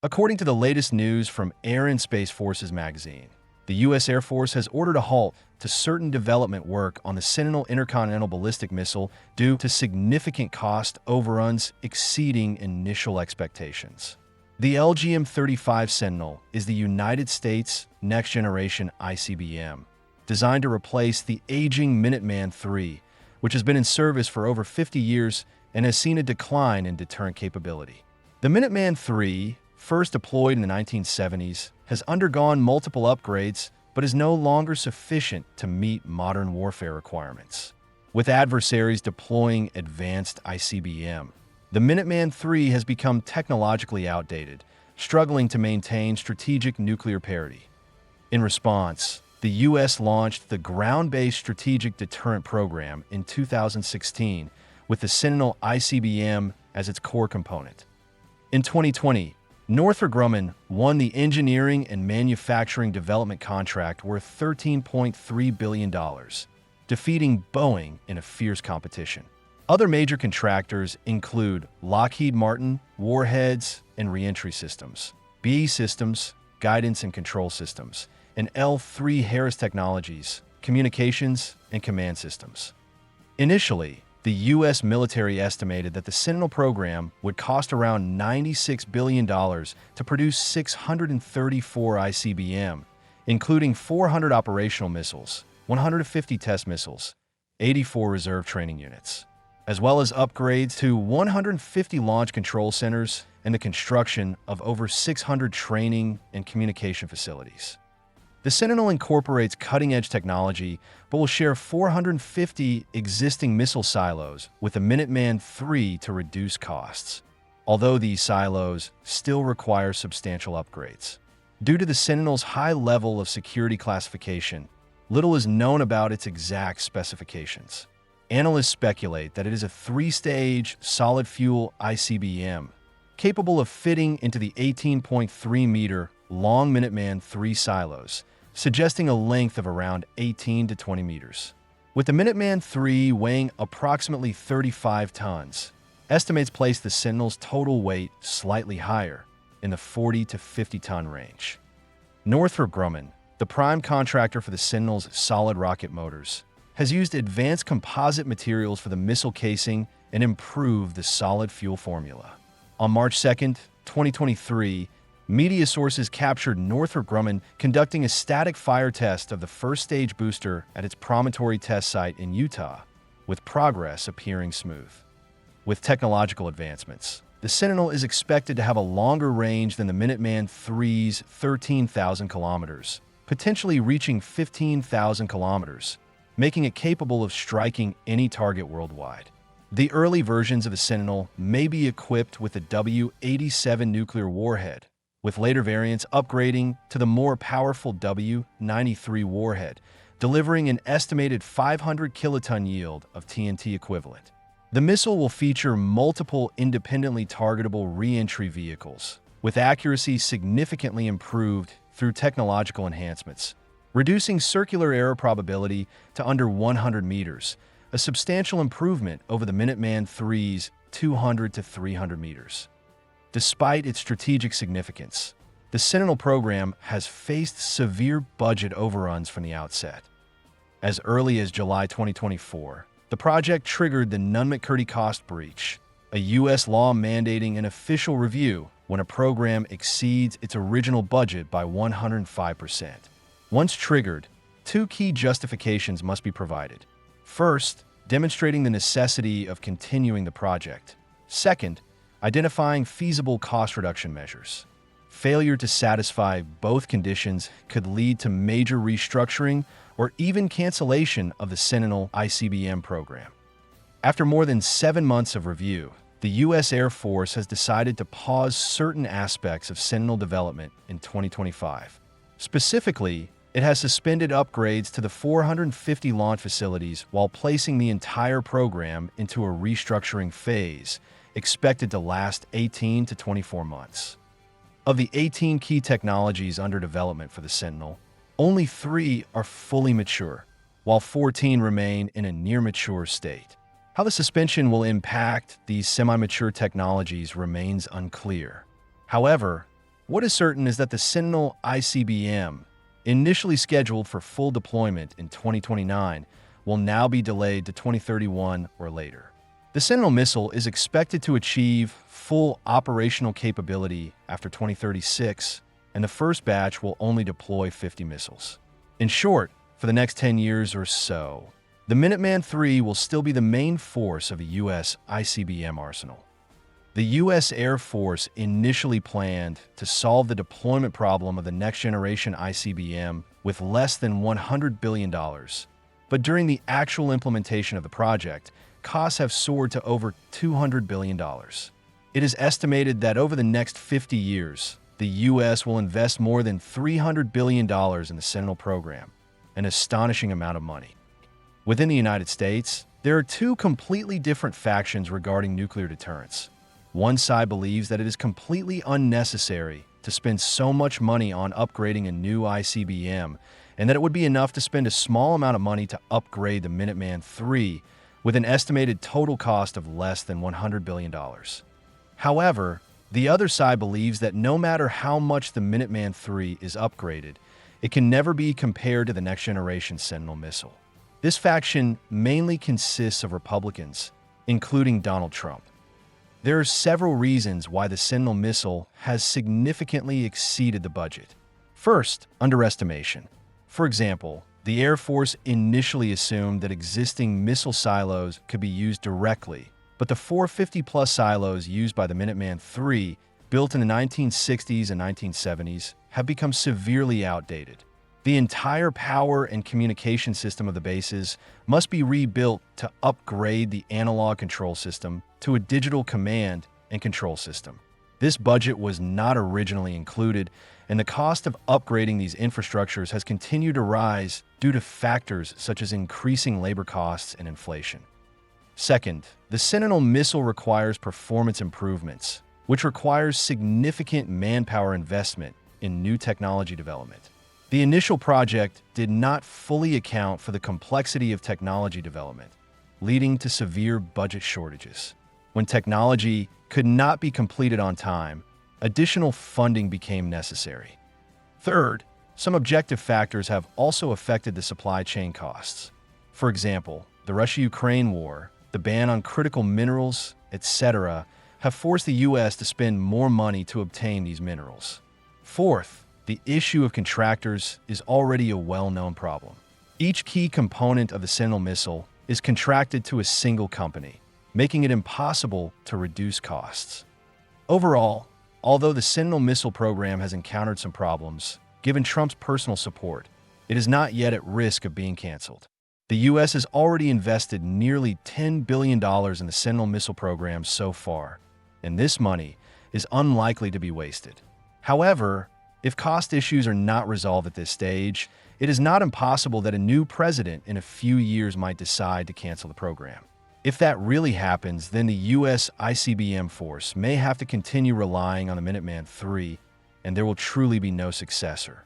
According to the latest news from Air and Space Forces magazine, the U.S. Air Force has ordered a halt to certain development work on the Sentinel intercontinental ballistic missile due to significant cost overruns exceeding initial expectations. The LGM-35 Sentinel is the United States' next-generation ICBM, designed to replace the aging Minuteman III, which has been in service for over 50 years and has seen a decline in deterrent capability. The Minuteman III, first deployed in the 1970s, has undergone multiple upgrades but is no longer sufficient to meet modern warfare requirements. With adversaries deploying advanced ICBM, the Minuteman III has become technologically outdated, struggling to maintain strategic nuclear parity. In response, the U.S. launched the Ground-Based Strategic Deterrent Program in 2016 with the Sentinel ICBM as its core component. In 2020, Northrop Grumman won the engineering and manufacturing development contract worth $13.3 billion, defeating Boeing in a fierce competition. Other major contractors include Lockheed Martin, Warheads and Reentry Systems, BAE Systems, Guidance and Control Systems, and L3Harris Technologies, Communications and Command Systems. Initially, the U.S. military estimated that the Sentinel program would cost around $96 billion to produce 634 ICBM, including 400 operational missiles, 150 test missiles, 84 reserve training units, as well as upgrades to 150 launch control centers and the construction of over 600 training and communication facilities. The Sentinel incorporates cutting-edge technology, but will share 450 existing missile silos with the Minuteman III to reduce costs, although these silos still require substantial upgrades. Due to the Sentinel's high level of security classification, little is known about its exact specifications. Analysts speculate that it is a 3-stage solid-fuel ICBM, capable of fitting into the 18.3-meter long Minuteman III silos, suggesting a length of around 18 to 20 meters. With the Minuteman III weighing approximately 35 tons, estimates place the Sentinel's total weight slightly higher, in the 40 to 50-ton range. Northrop Grumman, the prime contractor for the Sentinel's solid rocket motors, has used advanced composite materials for the missile casing and improved the solid fuel formula. On March 2, 2023, media sources captured Northrop Grumman conducting a static fire test of the first-stage booster at its Promontory test site in Utah, with progress appearing smooth. With technological advancements, the Sentinel is expected to have a longer range than the Minuteman III's 13,000 kilometers, potentially reaching 15,000 kilometers, making it capable of striking any target worldwide. The early versions of the Sentinel may be equipped with a W-87 nuclear warhead, with later variants upgrading to the more powerful W-93 warhead, delivering an estimated 500 kiloton yield of TNT equivalent. The missile will feature multiple independently targetable re-entry vehicles, with accuracy significantly improved through technological enhancements, reducing circular error probability to under 100 meters, a substantial improvement over the Minuteman III's 200 to 300 meters. Despite its strategic significance, the Sentinel program has faced severe budget overruns from the outset. As early as July 2024, the project triggered the Nunn-McCurdy cost breach, a U.S. law mandating an official review when a program exceeds its original budget by 105%. Once triggered, two key justifications must be provided. First, demonstrating the necessity of continuing the project. Second, identifying feasible cost reduction measures. Failure to satisfy both conditions could lead to major restructuring or even cancellation of the Sentinel ICBM program. After more than 7 months of review, the U.S. Air Force has decided to pause certain aspects of Sentinel development in 2025. Specifically, it has suspended upgrades to the 450 launch facilities while placing the entire program into a restructuring phase, expected to last 18 to 24 months. Of the 18 key technologies under development for the Sentinel, only 3 are fully mature, while 14 remain in a near-mature state. How the suspension will impact these semi-mature technologies remains unclear. However, What is certain is that the Sentinel ICBM, initially scheduled for full deployment in 2029, will now be delayed to 2031 or later. The Sentinel missile is expected to achieve full operational capability after 2036, and the first batch will only deploy 50 missiles. In short, for the next 10 years or so, the Minuteman III will still be the main force of a U.S. ICBM arsenal. The U.S. Air Force initially planned to solve the deployment problem of the next-generation ICBM with less than $100 billion. But during the actual implementation of the project, costs have soared to over $200 billion. It is estimated that over the next 50 years, the U.S. will invest more than $300 billion in the Sentinel program, an astonishing amount of money. Within the United States, there are two completely different factions regarding nuclear deterrence. One side believes that it is completely unnecessary to spend so much money on upgrading a new ICBM, and that it would be enough to spend a small amount of money to upgrade the Minuteman III with an estimated total cost of less than $100 billion. However, the other side believes that no matter how much the Minuteman III is upgraded, it can never be compared to the next-generation Sentinel missile. This faction mainly consists of Republicans, including Donald Trump. There are several reasons why the Sentinel missile has significantly exceeded the budget. First, underestimation. For example, the Air Force initially assumed that existing missile silos could be used directly, but the 450-plus silos used by the Minuteman III, built in the 1960s and 1970s, have become severely outdated. The entire power and communication system of the bases must be rebuilt to upgrade the analog control system to a digital command and control system. This budget was not originally included, and the cost of upgrading these infrastructures has continued to rise due to factors such as increasing labor costs and inflation. Second, the Sentinel missile requires performance improvements, which requires significant manpower investment in new technology development. The initial project did not fully account for the complexity of technology development, leading to severe budget shortages. When technology could not be completed on time, additional funding became necessary. Third, some objective factors have also affected the supply chain costs. For example, the Russia-Ukraine war, the ban on critical minerals, etc., have forced the U.S. to spend more money to obtain these minerals. Fourth, the issue of contractors is already a well-known problem. Each key component of the Sentinel missile is contracted to a single company, making it impossible to reduce costs. Overall, although the Sentinel missile program has encountered some problems, given Trump's personal support, it is not yet at risk of being canceled. The U.S. has already invested nearly $10 billion in the Sentinel missile program so far, and this money is unlikely to be wasted. However, if cost issues are not resolved at this stage, it is not impossible that a new president in a few years might decide to cancel the program. If that really happens, then the U.S. ICBM force may have to continue relying on the Minuteman III, and there will truly be no successor.